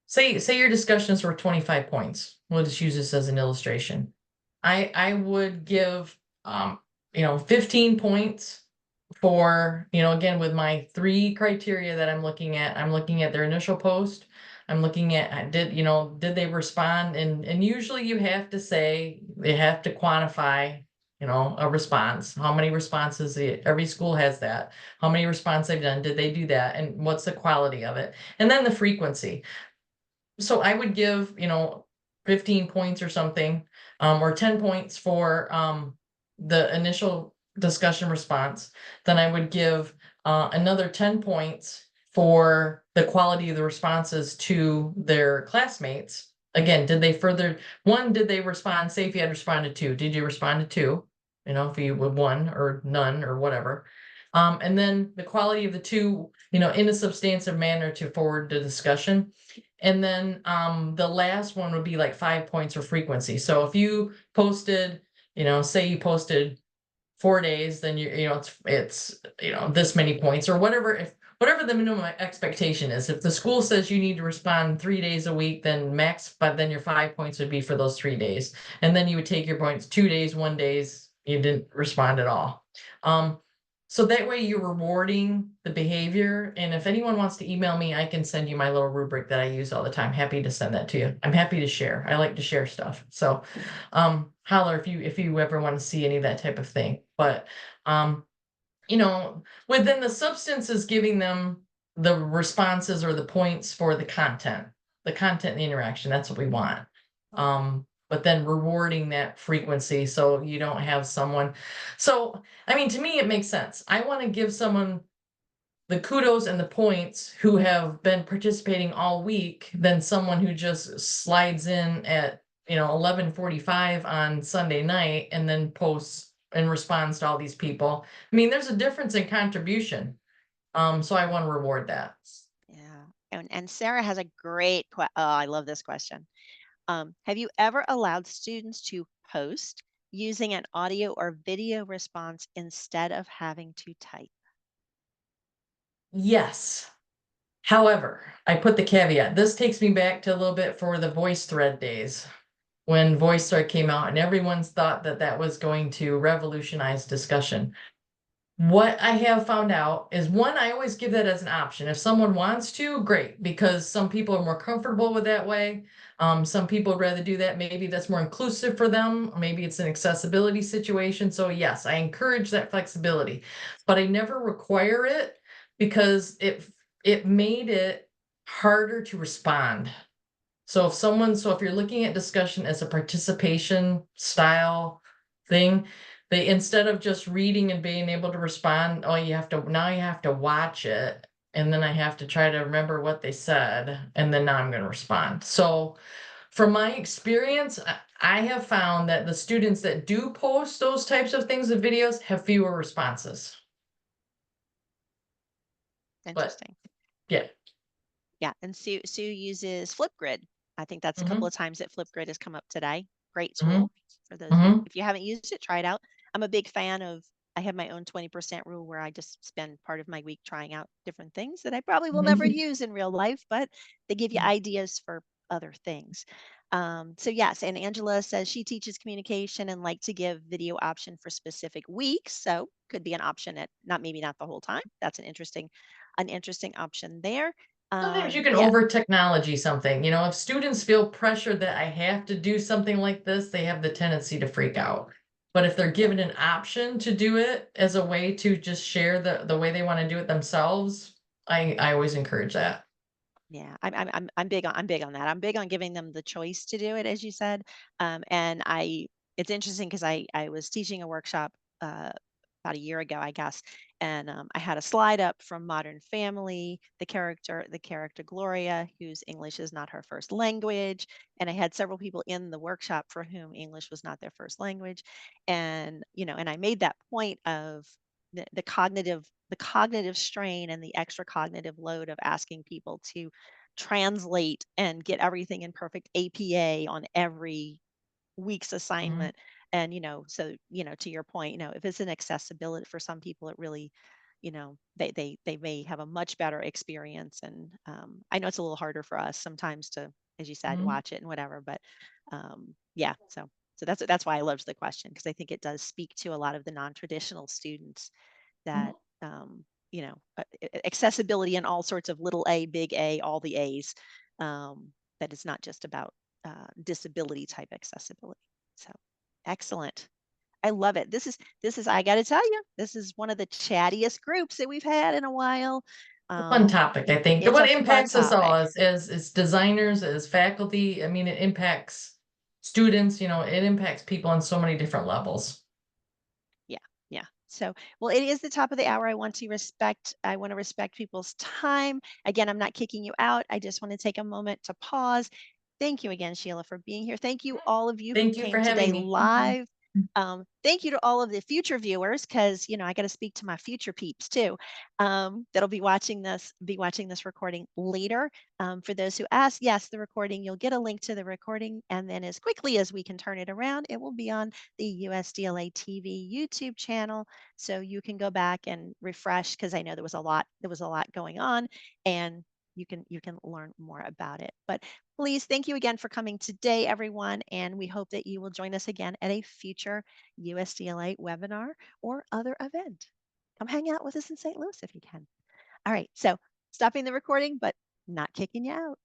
say your discussions were 25 points. We'll just use this as an illustration. I would give 15 points for, again, with my 3 criteria that I'm looking at. I'm looking at their initial post. I'm looking at did they respond? And usually you have to say, they have to quantify, a response. How many responses, every school has that. How many responses they've done, did they do that? And what's the quality of it? And then the frequency. So I would give, 15 points or something, or 10 points for the initial discussion response. Then I would give another 10 points for the quality of the responses to their classmates. Again, did they respond? Say if you had responded to, did you respond to 2? If you would 1 or none or whatever. And then the quality of the 2, in a substantive manner to forward the discussion. And then the last one would be like 5 points for frequency. So if you posted, say you posted 4 days, then it's this many points or whatever. Whatever the minimum expectation is. If the school says you need to respond 3 days a week, then but then your 5 points would be for those 3 days. And then you would take your points 2 days, 1 days, you didn't respond at all. So that way you're rewarding the behavior. And if anyone wants to email me, I can send you my little rubric that I use all the time. Happy to send that to you. I'm happy to share. I like to share stuff. So holler if you ever want to see any of that type of thing. But within the substance is giving them the responses or the points for the content and the interaction. That's what we want. But then rewarding that frequency so you don't have someone. So, I mean, to me, it makes sense. I want to give someone the kudos and the points who have been participating all week than someone who just slides in at 11:45 on Sunday night and then posts and responds to all these people. I mean, there's a difference in contribution. So I want to reward that. Yeah. And Sarah has a great I love this question. Have you ever allowed students to post using an audio or video response instead of having to type? Yes. However, I put the caveat. This takes me back to a little bit for the VoiceThread days when VoiceThread came out and everyone's thought that that was going to revolutionize discussion. What I have found out is, one, I always give that as an option. If someone wants to, great, because some people are more comfortable with that way. Some people would rather do that. Maybe that's more inclusive for them. Maybe it's an accessibility situation. So yes, I encourage that flexibility, but I never require it because it made it harder to respond. So if you're looking at discussion as a participation style thing, they, instead of just reading and being able to respond, you have to watch it. And then I have to try to remember what they said. And then now I'm going to respond. So from my experience, I have found that the students that do post those types of things with videos have fewer responses. Interesting. But yeah. Yeah. And Sue uses Flipgrid. I think that's a couple of times that Flipgrid has come up today. Great tool for those of you. If you haven't used it, try it out. I'm a big fan of, I have my own 20% rule where I just spend part of my week trying out different things that I probably will never use in real life, but they give you ideas for other things. So yes, and Angela says she teaches communication and like to give video option for specific weeks. So could be an option at maybe not the whole time. That's an interesting option there. Sometimes you can Yeah, over technology something, you know, if students feel pressure that I have to do something like this, they have the tendency to freak out. But if they're yeah. given an option to do it as a way to just share the way they want to do it themselves, I always encourage that. Yeah, I'm big on that. I'm big on giving them the choice to do it, as you said. And it's interesting because I was teaching a workshop about a year ago, I guess, and I had a slide up from Modern Family, the character Gloria, whose English is not her first language, and I had several people in the workshop for whom English was not their first language, and and I made that point of the cognitive strain and the extra cognitive load of asking people to translate and get everything in perfect APA on every week's Mhm, assignment. And so to your point, if it's an accessibility for some people, it really, they may have a much better experience. And I know it's a little harder for us sometimes to, as you said, mhm, watch it and whatever, but yeah. So that's why I loved the question, because I think it does speak to a lot of the non-traditional students mhm. that accessibility in all sorts of little a, big A, all the A's. That it's not just about disability type accessibility. So excellent. I love it. This is I got to tell you, this is one of the chattiest groups that we've had in a while. A fun Um, topic, I think. it's What a fun impacts us all topic. as designers, as faculty, I mean, it impacts students, you know, it impacts people on so many different levels. Yeah, yeah. So, well, it is the top of the hour. I want to respect people's time. Again, I'm not kicking you out. I just want to take a moment to pause. Thank you again, Sheila, for being here. Thank you, all of you who Thank you for came having today me. live. Thank you to all of the future viewers, because I got to speak to my future peeps too. That'll be watching this recording later. For those who ask, yes, the recording, you'll get a link to the recording, and then as quickly as we can turn it around, it will be on the USDLA TV YouTube channel, so you can go back and refresh, because I know there was a lot going on, and you can learn more about it. But please, thank you again for coming today, everyone, and we hope that you will join us again at a future USDLA webinar or other event. Come hang out with us in St. Louis if you can. All right, so stopping the recording, but not kicking you out.